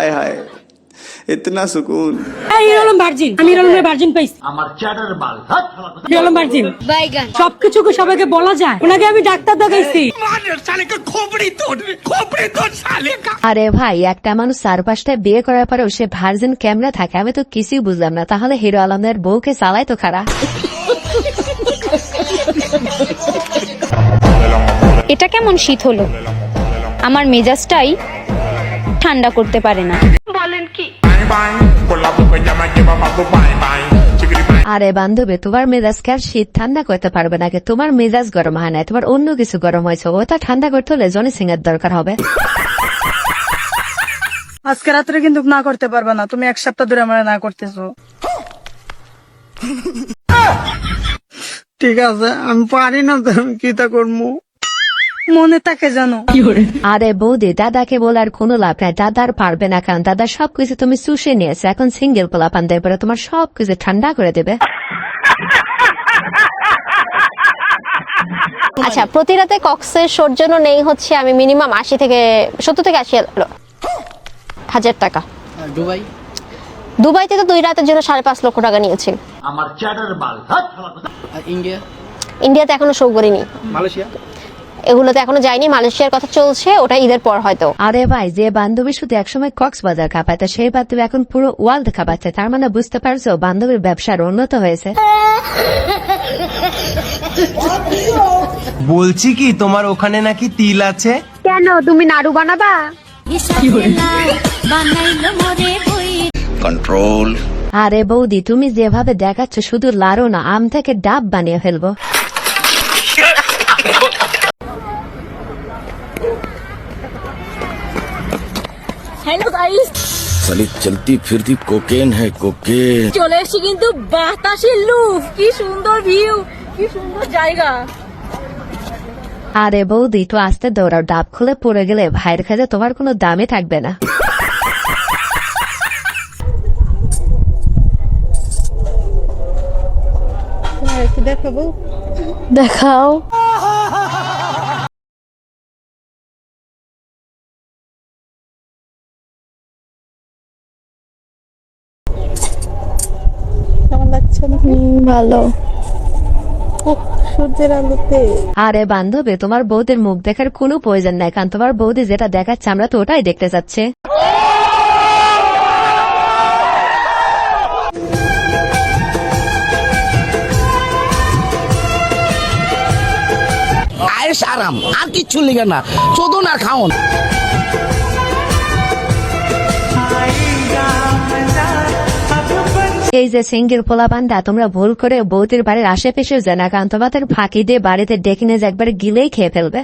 हाय हाय इतना सुकून ভার্জিন আমি ভার্জিন পাইছি আমার চ্যাটার বাল ভার্জিন বাইগান সবকিছুকে সবাইকে বলা যায় ওনাকে আমি ডাক্তার দেখাইছি আরে ভাই একটা মানুষ 4-5টায় বিয়ে করার পরেও সে ভার্জিন ক্যামেরা থাকে আমি তো কিছুই বুঝলাম না তাহলে হিরো আলমের বউকে চালাই তো খারাপ এটা কেমন শীত হলো আমার মেজাজটাই ঠান্ডা করতে পারে না বলেন কি আরে বান্ধবী তোমার মেজাজকে আর শীত ঠান্ডা করতে পারবে না তোমার মেজাজ গরম হয় না তোমার অন্য কিছু গরম হয়েছে ওটা ঠান্ডা করতে হলে জনি সিং এর দরকার হবে আজকে রাত্রে কিন্তু না করতে পারবে না তুমি 1 সপ্তাহ ধরে আমরা না করতেছো ঠিক আছে আমি পারি না তো কি তা করবো মনে থাকে জানো আরে বৌদি দাদাকে বলার কোনো লাভ নাই দাদা আর পারবে না কারণ দাদা সবকিছু তুমি চুষে নিয়েছে এখন সিঙ্গেল পোলাপান দেয় পরে তোমার সবকিছু ঠান্ডা করে দেবে আচ্ছা প্রতি রাতে কক্সের শোর জন্য নেই হচ্ছে আমি মিনিমাম 70 থেকে 80 টাকা দুবাইতে তো 2 রাতের জন্য 5.5 লক্ষ টাকা নিয়েছি আমার চ্যাটার বাল ইন্ডিয়াতে এখনো শো করিনি মালয়েশিয়া এগুলোতে এখনো যায়নি মালয়েশিয়ার কথা চলছে ওটা ঈদের পর হয়তো আরে ভাই যে বান্ধবী শুধু একসময় কক্সবাজার কাঁপাতে সেই বান্ধবী এখন পুরো ওয়ার্ল্ড কাঁপাচ্ছে তার মানে বুঝতে পারছো বান্ধবীর ব্যবসার উন্নত হয়েছে বলছি কি তোমার ওখানে নাকি তিল আছে কেন তুমি নাড়ু বানাবা कंट्रोल আরে বৌদি তুমি যেভাবে দেখাচ্ছ শুধু লাড়ো না আম থেকে ডাব বানিয়ে ফেলবো হ্যালো গাইস साली चलती फिरती कोकेन है कोकेन চলে এসেছি কিন্তু বাতাসের লুফ কি সুন্দর ভিউ কি সুন্দর জায়গা আরে বৌদি তো আস্তে দৌড়াও ডাব খুলে পড়ে গেলে ভাইয়ের কাছে তোমার কোনো দামই থাকবে না দেখাও ভালো সূর্যের আলোতে আরে বান্ধবী তোমার বৌদির মুখ দেখার কোনো প্রয়োজন নাই কারণ তোমার বৌদি যেটা দেখাচ্ছে আমরা তো ওটাই দেখতে যাচ্ছে আয়েশ আরাম আর কিচ্ছু লিগে না চোদন আর খাওন এই যে সিঙ্গেল পোলাপানটা তোমরা ভুল করে বৌদির বাড়ির আশেপাশে জানা কারণ তোমাদের ফাঁকি দিয়ে বাড়িতে ডেকে নিয়ে একবার গিলেই খেয়ে ফেলবে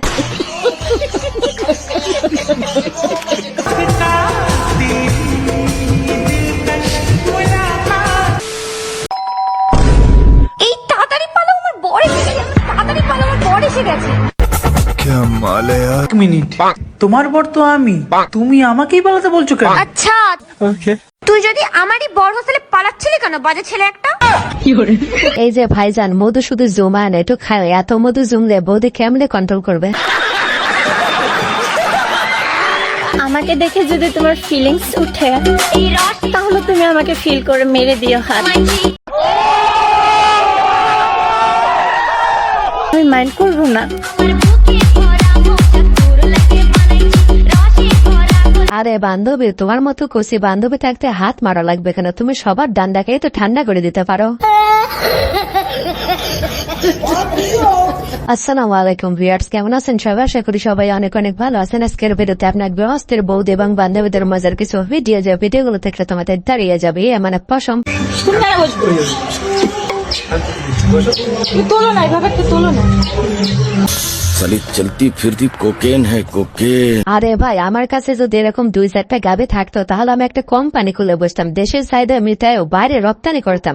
এই তাড়াতাড়ি পালাও আমার বর এসে গেছে তাড়াতাড়ি পালাও আমার বর এসে গেছে क्या माल है यार 1 মিনিট তোমার বর তো আমি তুমি আমাকেই পালাতে বলছো কেন আচ্ছা তুই যদি আমারই বর হোস্টেলে পালাচ্ছিলি কেন বাজে ছেলে একটা এই যে ভাইজান মধু শুধু জমা না একটু খায় এত মধু জমলে বৌদি কেমনে কন্ট্রোল করবে আমাকে দেখে যদি তোমার ফিলিংস উঠে তাহলে তুমি আমাকে ফিল করে মেরে দিও হাত আমি মাইন্ড করবো না আরে বান্ধবী তোমার মতো কষি বান্ধবী থাকতে হাত মারা লাগবে কেন তুমি সবার ডান্ডাকেই তো ঠান্ডা করে দিতে পারো আসসালামু আলাইকুম ভিউয়ার্স কেমন আছেন সবাই আশা করি সবাই অনেক অনেক ভালো আছেন আজকের ভিডিওতে আপনার গৃহস্থের বৌদি এবং বান্ধবীদের মজার কিছু ভিডিও যে ভিডিওগুলো দেখলে তোমাদের দাঁড়িয়ে যাবে এমন এক পশম তোলো না এভাবে একটু তোলো না साली चलती फिरती कोकेन है कोकेन আরে ভাই আমার কাছে যদি এরকম 2-4টা গাবে থাকতো তাহলে আমি একটা কোম্পানি খুলে বসতাম দেশের চাহিদা মিটায় বাইরে রপ্তানি করতাম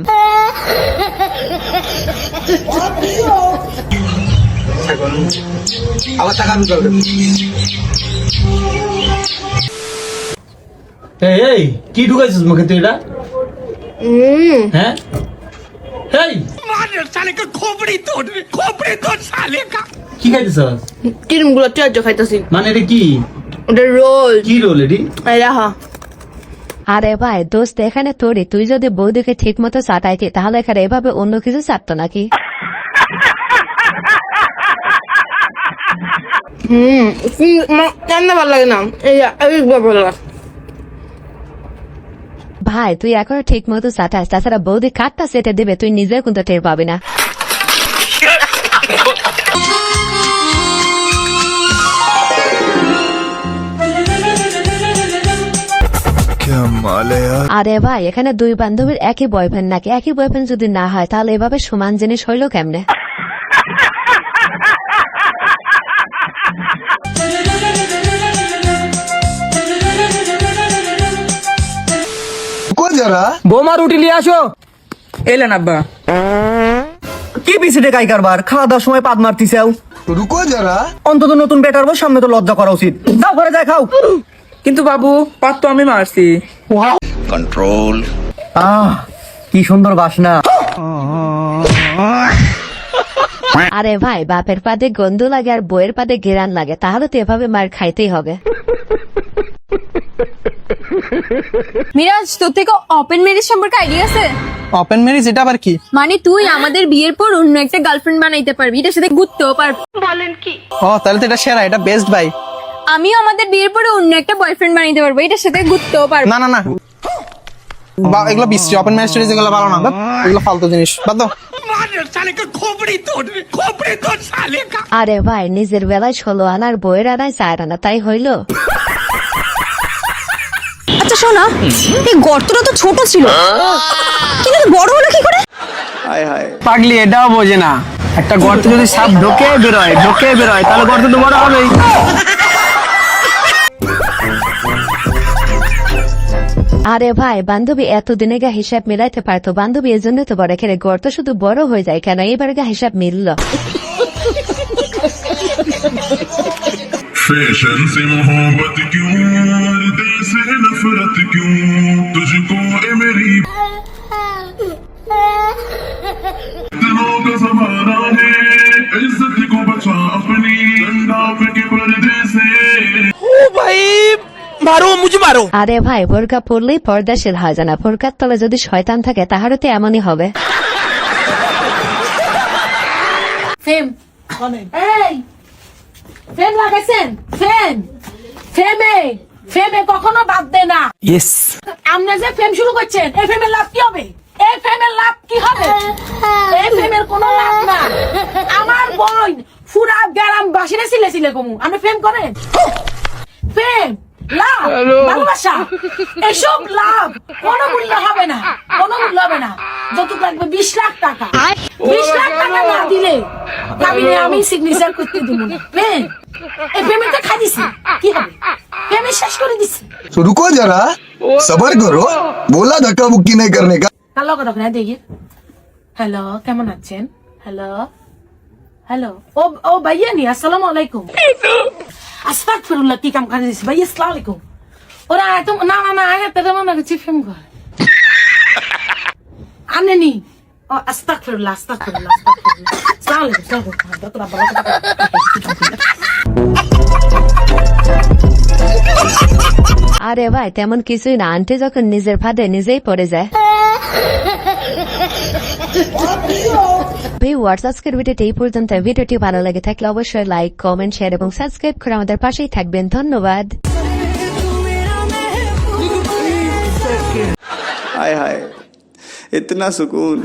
এই কি ঢুকাইছিস মুখে তুই এটা হ্যাঁ এই মার সালে কা খোপড়ি তোড় সালে কা কি খাইতেছস ক্রিম গুলো চার্জ খাইতাছি মানে এটা কি ওটা রোল কি রোল এডি এই রাহা আরে ভাই দোস্ত এখানে তোরে, তুই যদি বৌদিকে ঠিক মতো চাটাইতি তাহলে এখানে এভাবে অন্য কিছু চাটতো নাকি? রান্না ভালো লাগে না, ভাই তুই এখন ঠিক মতো চাটাস, তাছাড়া বৌদি কাঠটা সেটে দেবে, তুই নিজে কিন্তু টের পাবি না। क्या माल है यार। আরে ভাই এখানে দুই বান্ধবীর একই বয়ফ্রেন্ড নাকি? একই বয়ফ্রেন্ড যদি না হয় তাহলে এভাবে সমান জিনিস হইলো কেমনে? বোমা রুটি নিয়ে আসো। এলেন আব্বা। কি পিছিয়ে কাই কারবার, খাওয়া দাওয়ার সময় পাদ মারতিছাও। रुको जरा। অন্তত নতুন বেটার বউ, সামনে তো লজ্জা করা উচিত। যাও ঘরে যাই খাও। কিন্তু বাবু পাত তো আমি মারছি। कंट्रोल। কি সুন্দর বাসনা। আরে ভাই বাপের পাদে গন্ধ লাগে আর বইয়ের পাদে গেরান লাগে, তাহলে তো এভাবে মার খাইতেই হবে। মিরাজ, তোর থেকে ওপেন ম্যারেজ সম্পর্কে আইডিয়া আছে? ওপেন ম্যারেজ এটা আবার কি? মানে তুই আমাদের বিয়ের পর অন্য একটা গার্লফ্রেন্ড বানাইতে পারবি, এটার সাথে ঘুরতেও পারবি। ও তাহলে তো এটা সেরা, এটা বেস্ট ভাই। আমিও আমাদের বিয়ের পরে অন্য একটা বয়ফ্রেন্ড বানাইতে পারবো, এটার সাথে ঘুরতেও পারবো। না না না, এগুলো বিশ্রী, ওপেন ম্যারেজ এগুলো ভালো না, এগুলো ফালতু জিনিস, বাদ দাও। साले का खोपड़ी तोड़ साले का। আরে ভাই নিজের বেলায় 16 আনার বইয়ের আনায় 4 আনা, তাই হইলো? আচ্ছা শোনা, এই গর্তটা তো ছোট ছিল, কিন্তু বড় হলো কি করে? हाय हाय। পাগলি এটাও বোঝে না, একটা গর্তে যদি সাপ ঢোকে বেরোয় তাহলে গর্ত তো বড় হবেই। আরে ভাই বান্ধবী এতদিনে গা হিসাব মিলাইতে পারতো, বান্ধবী এর জন্য তো বড় খেলে গর্ত শুধু বড় হয়ে যায় কেন? এবার গা হিসাব মিলল। फैशन से मोहब्बत क्यों, दिल से नफरत क्यों, तुझको ए मेरी दिलों का सहारा है, इज्जत को बचा अपनी, डंडा फेंके पर्दे से। ओ भाई मारो, मुझे मारो। আরে ভাই বোরকা পরলেই পর্দাশীল হয় জানা, বোরকার তলে যদি শয়তান থাকে তাহারও তো এমনই হবে। ফেম এই ফেম লাগাইছেন? ফেমে কখনো বাদ দে না। ইয়েস। আপনি যে ফেম শুরু করছেন, এই ফেমের লাভ কি হবে? এই ফেমের লাভ কি হবে? এই ফেমের কোনো লাভ না। আমার বোন পুরা গ্রাম বাসিরে ছিলে কমু, আপনি ফেম করেন? ফেম লাভ ভালোবাসা এসব লাভ কোনো মূল্য হবে না, কোনো মূল্য হবে না। যতটুকু লাগবে 20 লাখ টাকা, 20 লাখ টাকা না দিলে কাবিনে আমি সিগনেচার করতে দেবো না। ফেম এই পেমেন্টটা খাই দিছি, কি হবে? পেমেন্ট শেষ করে দিছি। रुको जरा, सबर करो, बोला धक्का मुक्की नहीं करने का। হ্যালো কথা না দেখি। হ্যালো কেমন আছেন? হ্যালো হ্যালো ও ভাইয়া নি, আসসালামু আলাইকুম। আস্তাগফিরুল্লাহ, কি কাম করে দিছি ভাইয়া? আসসালামু আলাইকুম। ওরা একদম না না না আগে তেরে মনে করছি ফেম করে আনে নি। ও আস্তাগফিরুল্লাহ আসসালামু আলাইকুম। আরে ভাই তেমন কিছুই না, আন্টি যখন নিজের ফাঁদে নিজেই পড়ে যায়। আজকের ভিডিওটি এই পর্যন্ত। ভিডিওটি ভালো লাগে থাকলে অবশ্যই লাইক, কমেন্ট, শেয়ার এবং সাবস্ক্রাইব করে আমাদের পাশেই থাকবেন। ধন্যবাদ। हाय हाय, इतना सुकून।